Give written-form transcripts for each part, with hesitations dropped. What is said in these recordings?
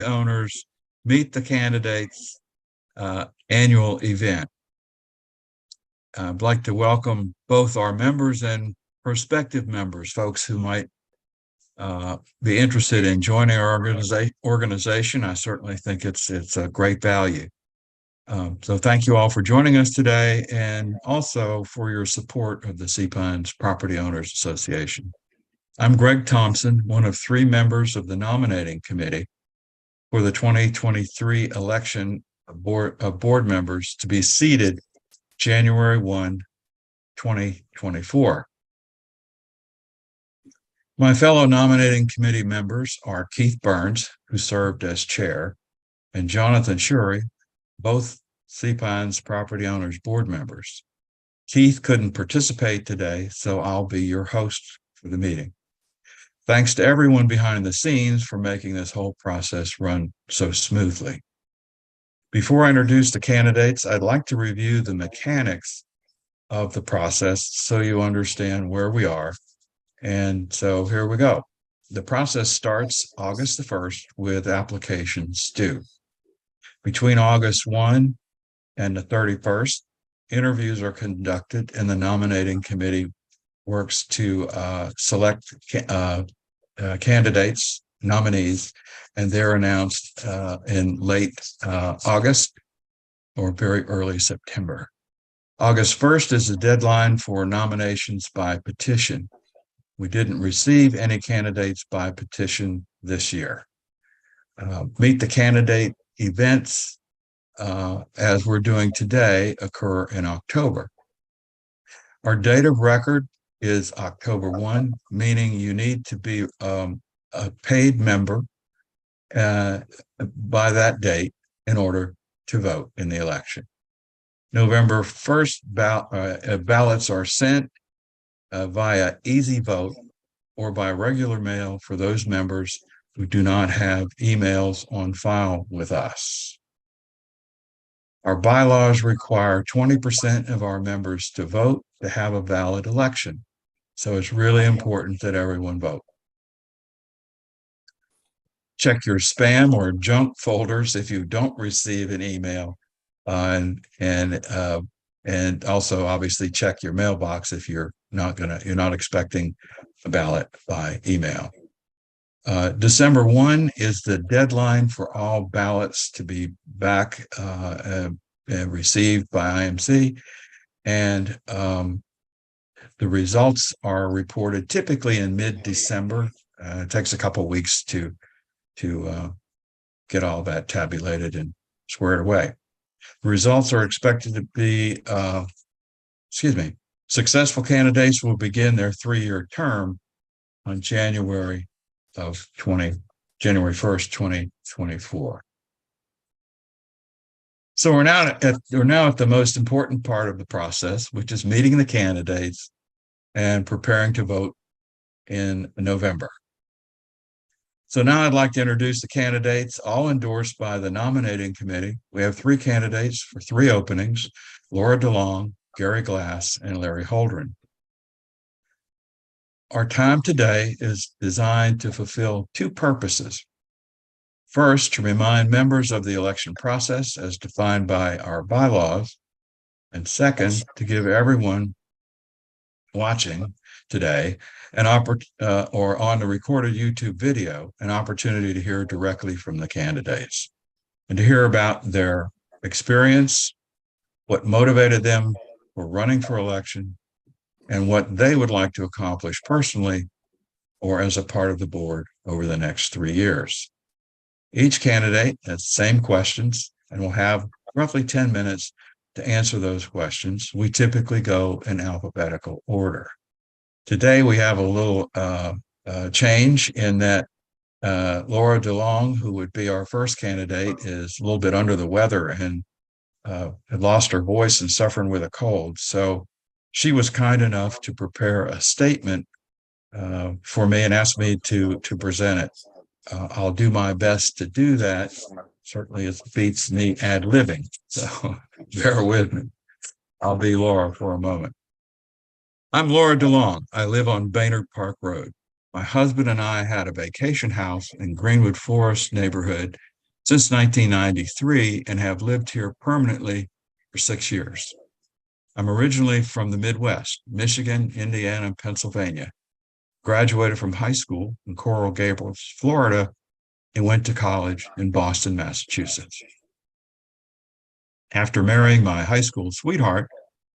owners Meet the Candidates annual event. I'd like to welcome both our members and prospective members, folks who might be interested in joining our organization. I certainly think it's a great value. So thank you all for joining us today, and also for your support of the Sea Pines Property Owners Association. I'm Greg Thompson, one of 3 members of the nominating committee for the 2023 election of board members to be seated January 1, 2024. My fellow nominating committee members are Keith Burns, who served as chair, and Jonathan Shurey, both Sea Pines Property Owners board members. Keith couldn't participate today, so I'll be your host for the meeting. Thanks to everyone behind the scenes for making this whole process run so smoothly. Before I introduce the candidates, I'd like to review the mechanics of the process so you understand where we are. And so here we go. The process starts August the 1st with applications due. Between August 1 and the 31st, interviews are conducted, and the nominating committee works to select candidates, nominees, and they're announced in late August or very early September. August 1st is the deadline for nominations by petition. We didn't receive any candidates by petition this year. Meet the candidate events, as we're doing today, occur in October. Our date of record is October 1, meaning you need to be a paid member by that date in order to vote in the election. November 1st, ballots are sent via Easy Vote or by regular mail for those members who do not have emails on file with us. Our bylaws require 20% of our members to vote to have a valid election. So it's really important that everyone vote. Check your spam or junk folders if you don't receive an email, and also obviously check your mailbox if you're not expecting a ballot by email. December 1 is the deadline for all ballots to be back and received by IMC, and the results are reported typically in mid-December. It takes a couple of weeks to get all that tabulated and squared away. The results are expected to be, successful candidates will begin their 3-year term on January 1st, 2024. So we're now at the most important part of the process, which is meeting the candidates and preparing to vote in November. So now I'd like to introduce the candidates, all endorsed by the nominating committee. We have 3 candidates for 3 openings: Laura DeLong, Gary Glass, and Larry Holdren. Our time today is designed to fulfill 2 purposes. First, to remind members of the election process as defined by our bylaws, and second, to give everyone watching today or on the recorded YouTube video an opportunity to hear directly from the candidates and to hear about their experience, what motivated them for running for election, and what they would like to accomplish personally or as a part of the board over the next 3 years. Each candidate has the same questions and will have roughly 10 minutes to answer those questions. We typically go in alphabetical order. Today, we have a little change in that Laura DeLong, who would be our first candidate, is a little bit under the weather and had lost her voice and suffering with a cold. So she was kind enough to prepare a statement for me and asked me to present it. I'll do my best to do that. Certainly it beats me ad-libbing, so bear with me. I'll be Laura for a moment. I'm Laura DeLong. I live on Baynard Park Road. My husband and I had a vacation house in Greenwood Forest neighborhood since 1993 and have lived here permanently for 6 years. I'm originally from the Midwest, Michigan, Indiana, and Pennsylvania. Graduated from high school in Coral Gables, Florida, and went to college in Boston, Massachusetts. After marrying my high school sweetheart,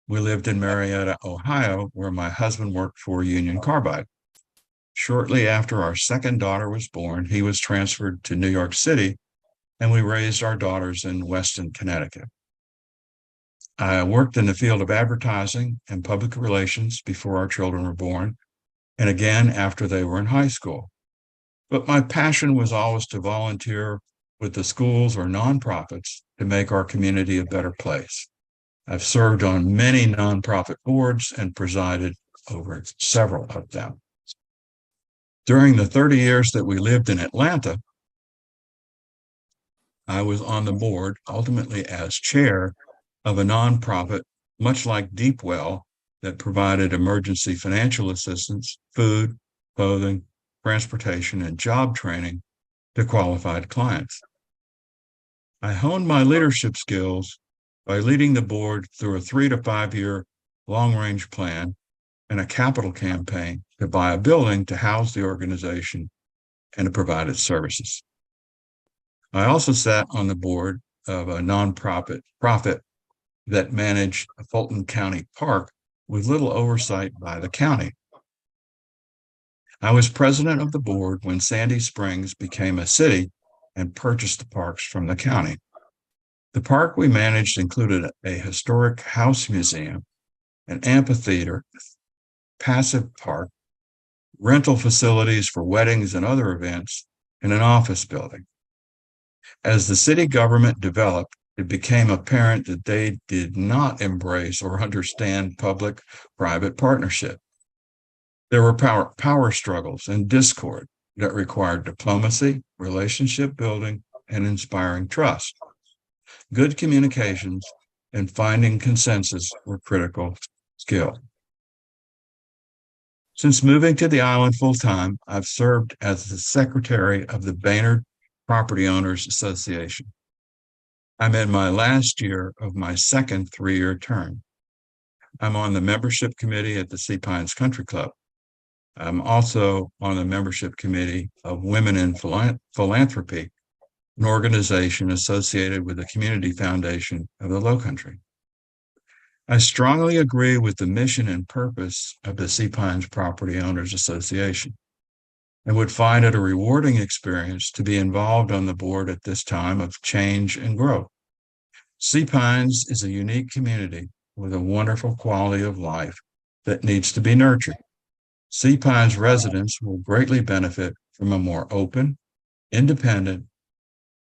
we lived in Marietta, Ohio, where my husband worked for Union Carbide. Shortly after our second daughter was born, he was transferred to New York City, and we raised our daughters in Weston, Connecticut. I worked in the field of advertising and public relations before our children were born, and again after they were in high school. But my passion was always to volunteer with the schools or nonprofits to make our community a better place. I've served on many nonprofit boards and presided over several of them. During the 30 years that we lived in Atlanta, I was on the board, ultimately as chair of a nonprofit, much like Deepwell, that provided emergency financial assistance, food, clothing, transportation, and job training to qualified clients. I honed my leadership skills by leading the board through a 3 to 5 year long-range plan and a capital campaign to buy a building to house the organization and to provide its services. I also sat on the board of a nonprofit that managed a Fulton County park with little oversight by the county. I was president of the board when Sandy Springs became a city and purchased the parks from the county. The park we managed included a historic house museum, an amphitheater, passive park, rental facilities for weddings and other events, and an office building. As the city government developed, it became apparent that they did not embrace or understand public-private partnership. There were power struggles and discord that required diplomacy, relationship building, and inspiring trust. Good communications and finding consensus were critical skills. Since moving to the island full-time, I've served as the secretary of the Baynard Property Owners Association. I'm in my last year of my second 3-year term. I'm on the membership committee at the Sea Pines Country Club. I'm also on the membership committee of Women in Philanthropy, an organization associated with the Community Foundation of the Lowcountry. I strongly agree with the mission and purpose of the Sea Pines Property Owners Association and would find it a rewarding experience to be involved on the board at this time of change and growth. Sea Pines is a unique community with a wonderful quality of life that needs to be nurtured. Sea Pines residents will greatly benefit from a more open, independent,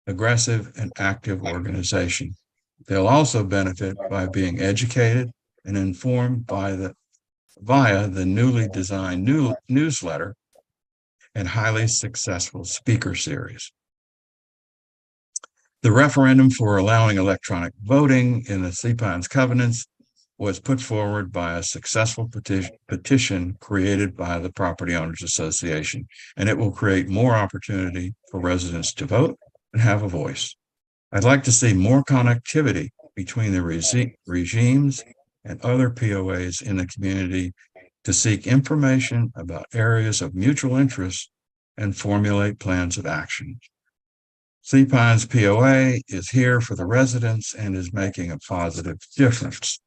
aggressive, and active organization. They'll also benefit by being educated and informed via the newly designed newsletter and highly successful speaker series. The referendum for allowing electronic voting in the Sea Pines Covenants was put forward by a successful petition created by the Property Owners Association, and it will create more opportunity for residents to vote and have a voice. I'd like to see more connectivity between the regimes and other POAs in the community to seek information about areas of mutual interest and formulate plans of action. Sea Pines POA is here for the residents and is making a positive difference.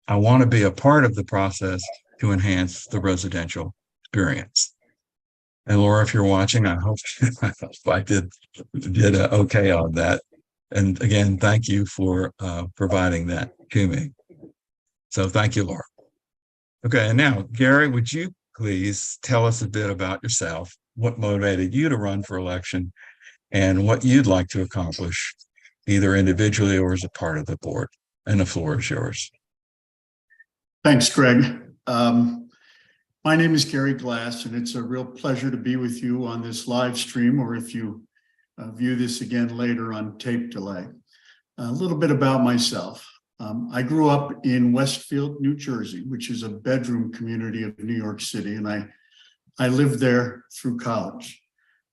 I want to be a part of the process to enhance the residential experience. And Laura, if you're watching, I hope I did okay on that. And again, thank you for providing that to me. So thank you, Laura. Okay, and now, Gary, would you please tell us a bit about yourself, what motivated you to run for election, and what you'd like to accomplish, either individually or as a part of the board? And the floor is yours. Thanks, Greg. My name is Gary Glass, and it's a real pleasure to be with you on this live stream, or if you view this again later on tape delay. A little bit about myself. I grew up in Westfield, New Jersey, which is a bedroom community of New York City, and I lived there through college.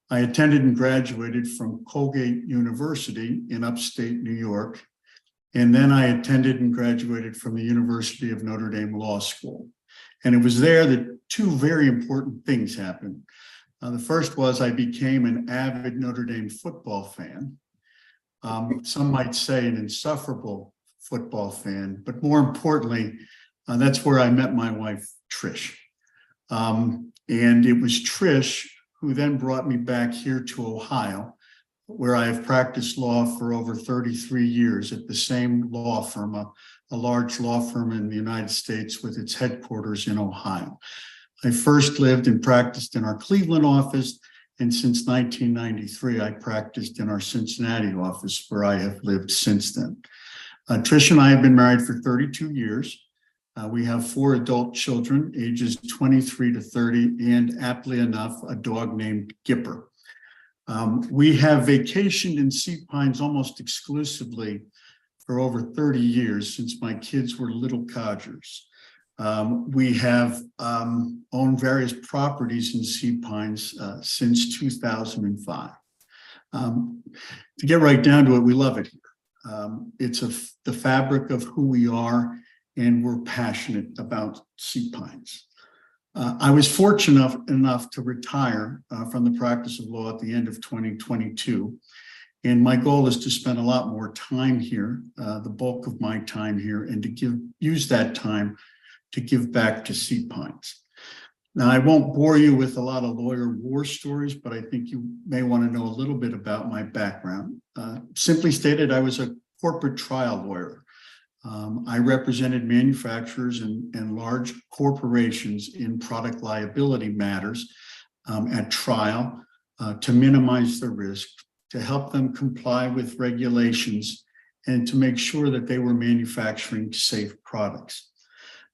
I attended and graduated from Colgate University in upstate New York. And then I attended and graduated from the University of Notre Dame Law School. And it was there that two very important things happened. The first was I became an avid Notre Dame football fan. Some might say an insufferable football fan, but more importantly, that's where I met my wife, Trish. And it was Trish who then brought me back here to Ohio, where I have practiced law for over 33 years at the same law firm, a large law firm in the United States with its headquarters in Ohio. I first lived and practiced in our Cleveland office, and since 1993, I practiced in our Cincinnati office, where I have lived since then. Trish and I have been married for 32 years. We have 4 adult children, ages 23 to 30, and aptly enough, a dog named Gipper. We have vacationed in Sea Pines almost exclusively for over 30 years since my kids were little codgers. We have owned various properties in Sea Pines since 2005. To get right down to it, we love it here. It's the fabric of who we are, and we're passionate about Sea Pines. I was fortunate enough to retire from the practice of law at the end of 2022. And my goal is to spend a lot more time here, the bulk of my time here, and to use that time to give back to Sea Pines. Now, I won't bore you with a lot of lawyer war stories, but I think you may want to know a little bit about my background. Simply stated, I was a corporate trial lawyer. I represented manufacturers and large corporations in product liability matters at trial to minimize the risk, to help them comply with regulations, and to make sure that they were manufacturing safe products.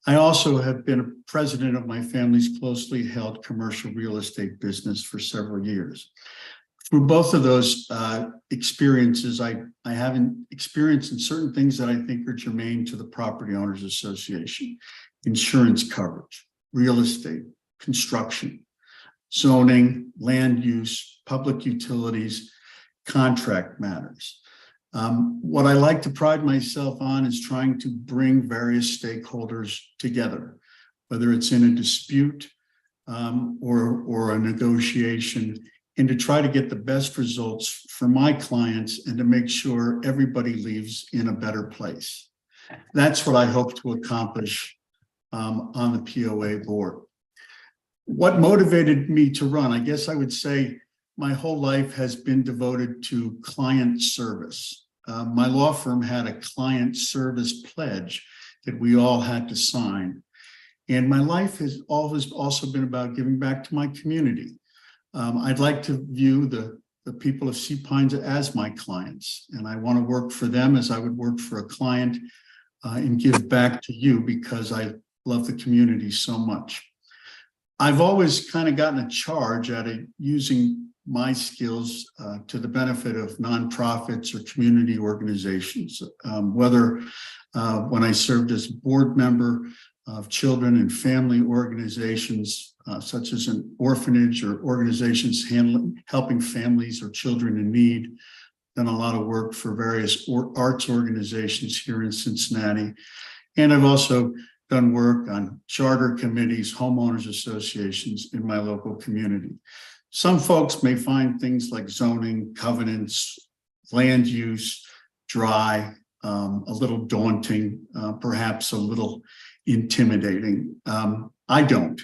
I also have been a president of my family's closely held commercial real estate business for several years. Through both of those experiences, I have an experience in certain things that I think are germane to the Property Owners Association: insurance coverage, real estate, construction, zoning, land use, public utilities, contract matters. What I like to pride myself on is trying to bring various stakeholders together, whether it's in a dispute or a negotiation, and to try to get the best results for my clients and to make sure everybody leaves in a better place. That's what I hope to accomplish on the POA board. What motivated me to run? I guess I would say my whole life has been devoted to client service. My law firm had a client service pledge that we all had to sign. And my life has always also been about giving back to my community. I'd like to view the people of Sea Pines as my clients, and I want to work for them as I would work for a client and give back to you because I love the community so much. I've always kind of gotten a charge out of using my skills to the benefit of nonprofits or community organizations, whether when I served as board member of children and family organizations, such as an orphanage or organizations helping families or children in need. Done a lot of work for various arts organizations here in Cincinnati. And I've also done work on charter committees, homeowners associations in my local community. Some folks may find things like zoning, covenants, land use, dry, a little daunting, perhaps a little intimidating. I don't.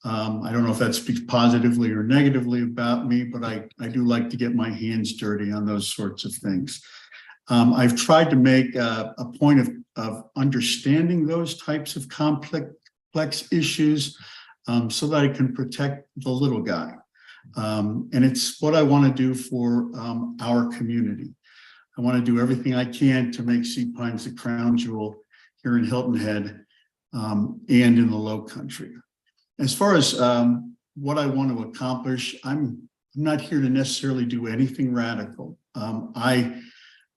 I don't know if that speaks positively or negatively about me, but I do like to get my hands dirty on those sorts of things. I've tried to make a point of understanding those types of complex issues so that I can protect the little guy. And it's what I want to do for our community. I want to do everything I can to make Sea Pines the crown jewel here in Hilton Head and in the Low Country. As far as what I want to accomplish, I'm not here to necessarily do anything radical. I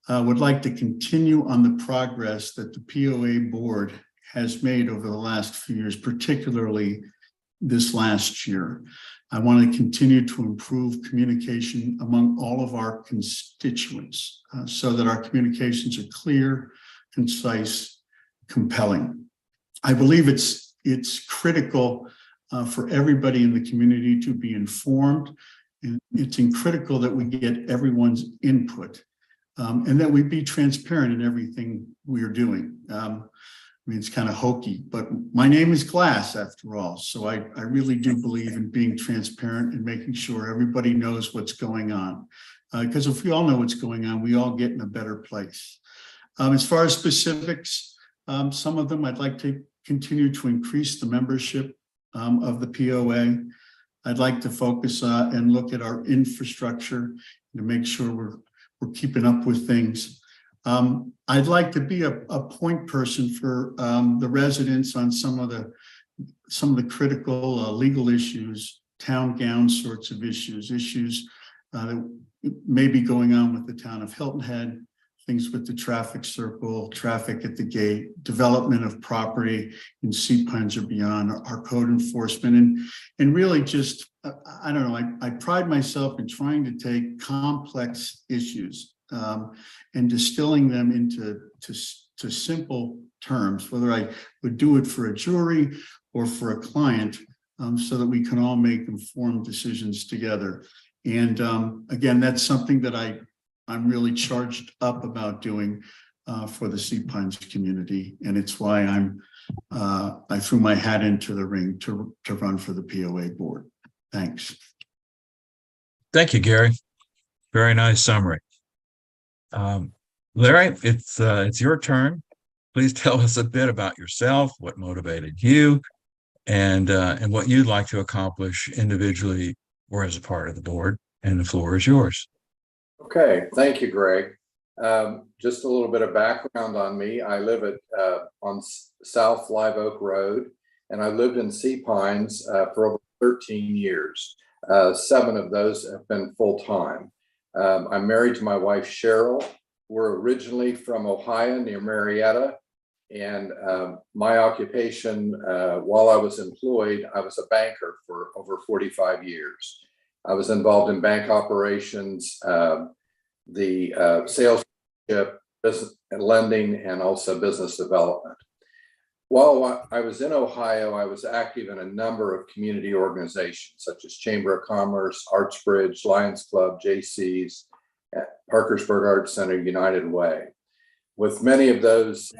would like to continue on the progress that the POA board has made over the last few years, particularly this last year. I want to continue to improve communication among all of our constituents so that our communications are clear, concise, compelling. I believe it's critical for everybody in the community to be informed, and it's critical that we get everyone's input and that we be transparent in everything we are doing. I mean, it's kind of hokey, but my name is Glass after all. So I really do believe in being transparent and making sure everybody knows what's going on. Because if we all know what's going on, we all get in a better place. As far as specifics, some of them I'd like to continue to increase the membership of the POA. I'd like to focus and look at our infrastructure to make sure we're keeping up with things. I'd like to be a point person for the residents on some of the critical legal issues, town gown sorts of issues that may be going on with the town of Hilton Head, things with the traffic circle, traffic at the gate, development of property in Sea Pines or beyond, our code enforcement, and really just, I don't know, I pride myself in trying to take complex issues and distilling them into simple terms, whether I would do it for a jury or for a client, so that we can all make informed decisions together. And again, that's something that I'm really charged up about doing for the Sea Pines community, and it's why I threw my hat into the ring to run for the POA board. Thanks. Thank you, Gary. Very nice summary. Larry, it's your turn. Please tell us a bit about yourself, what motivated you, and what you'd like to accomplish individually or as a part of the board. And the floor is yours. Okay, thank you, Greg. Just a little bit of background on me. I live on South Live Oak Road, and I lived in Sea Pines for over 13 years. 7 of those have been full-time. I'm married to my wife, Cheryl. We're originally from Ohio, near Marietta. And my occupation, while I was employed, I was a banker for over 45 years. I was involved in bank operations, the sales, business and lending, and also business development. While I was in Ohio, I was active in a number of community organizations, such as Chamber of Commerce, Artsbridge, Lions Club, JC's, Parkersburg Arts Center, United Way. With many of those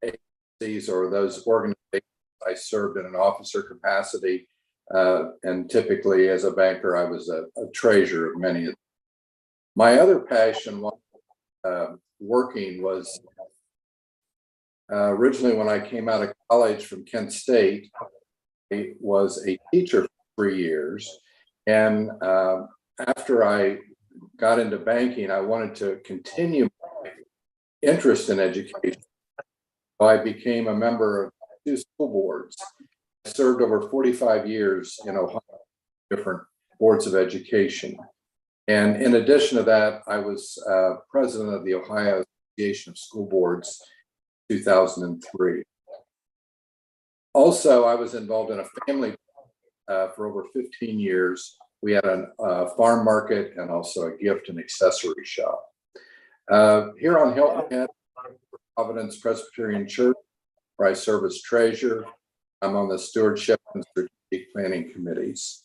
agencies or those organizations, I served in an officer capacity, and typically as a banker, I was a treasurer of many of them. My other passion while working was originally when I came out of college from Kent State, I was a teacher for 3 years. And after I got into banking, I wanted to continue my interest in education. I became a member of 2 school boards. I served over 45 years in Ohio, different boards of education. And in addition to that, I was president of the Ohio Association of School Boards in 2003. Also, I was involved in a family for over 15 years. We had a farm market and also a gift and accessory shop. Here on Hilton Head, Providence Presbyterian Church, where I serve as treasurer. I'm on the stewardship and strategic planning committees.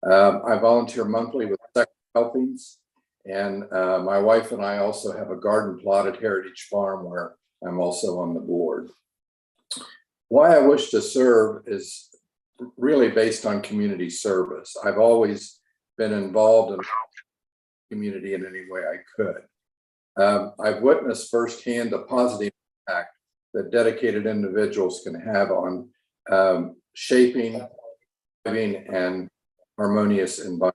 I volunteer monthly with Second Helpings, and my wife and I also have a garden plot at Heritage Farm where I'm also on the board. Why I wish to serve is really based on community service. I've always been involved in the community in any way I could. I've witnessed firsthand the positive impact that dedicated individuals can have on shaping, living, and harmonious environment.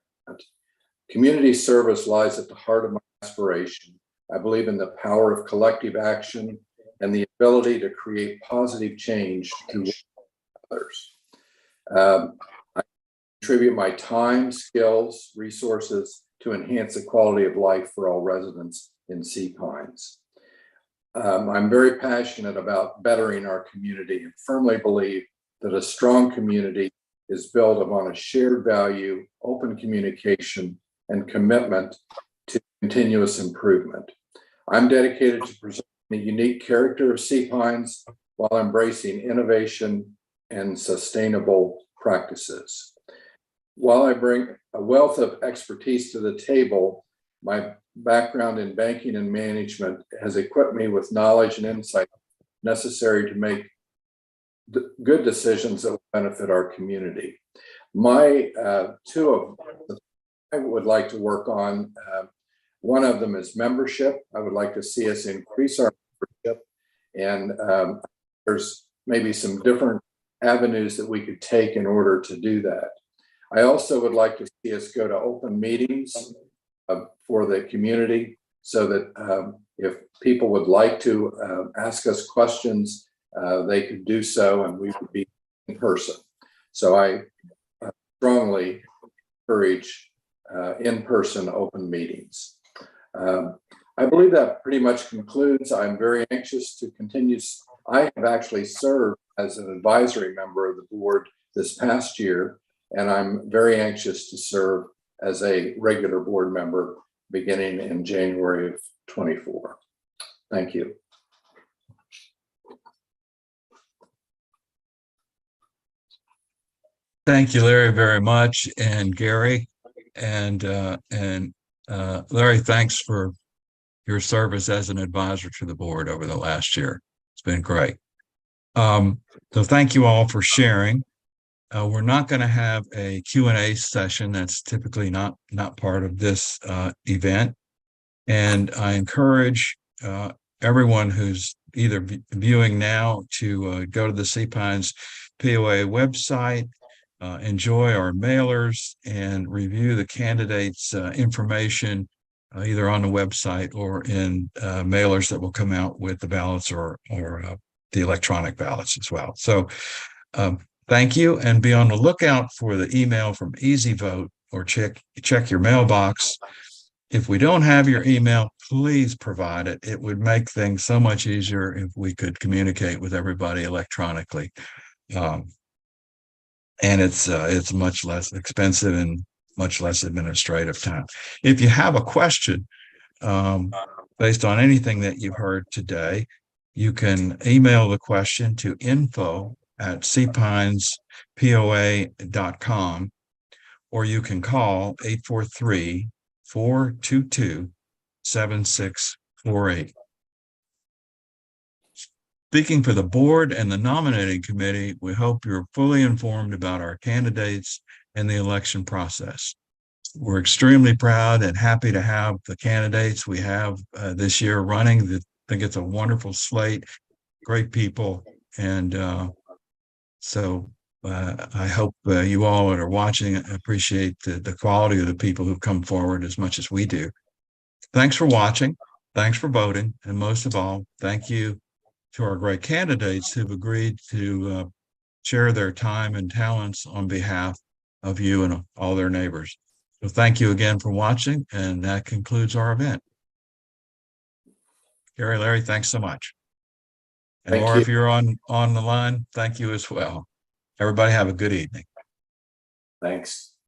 Community service lies at the heart of my aspiration. I believe in the power of collective action and the ability to create positive change through others. I contribute my time, skills, resources to enhance the quality of life for all residents in Sea Pines. I'm very passionate about bettering our community and firmly believe that a strong community is built upon a shared value, open communication, and commitment to continuous improvement. I'm dedicated to preserving the unique character of sea pines while embracing innovation and sustainable practices. While I bring a wealth of expertise to the table, my background in banking and management has equipped me with knowledge and insight necessary to make good decisions that will benefit our community. My two of them I would like to work on, one of them is membership. I would like to see us increase our membership, and there's maybe some different avenues that we could take in order to do that. I also would like to see us go to open meetings for the community, so that if people would like to ask us questions, they could do so, and we would be in person. So I strongly encourage in-person open meetings. I believe that pretty much concludes. I'm very anxious to continue. I have actually served as an advisory member of the board this past year, and I'm very anxious to serve as a regular board member beginning in January of 24. Thank you. Thank you, Larry, very much, and Gary, and Larry, thanks for your service as an advisor to the board over the last year. It's been great. So thank you all for sharing. We're not going to have a Q&A session. That's typically not part of this event. And I encourage everyone who's either viewing now to go to the Sea Pines POA website, enjoy our mailers, and review the candidates' information either on the website or in mailers that will come out with the ballots or the electronic ballots as well. So thank you, and be on the lookout for the email from Easy Vote, or check your mailbox. If we don't have your email, please provide it. It would make things so much easier if we could communicate with everybody electronically. And it's much less expensive and much less administrative time. If you have a question based on anything that you've heard today, you can email the question to info@seapinespoa.com, or you can call 843-422-7648. Speaking for the board and the nominating committee, we hope you're fully informed about our candidates and the election process. We're extremely proud and happy to have the candidates we have this year running. I think it's a wonderful slate, great people, and so I hope you all that are watching appreciate the quality of the people who've come forward as much as we do. Thanks for watching. Thanks for voting. And most of all, thank you to our great candidates who've agreed to share their time and talents on behalf of you and all their neighbors. So thank you again for watching, and that concludes our event. Gary, Larry, thanks so much. And Laura, if you're on the line, thank you as well. Everybody have a good evening. Thanks.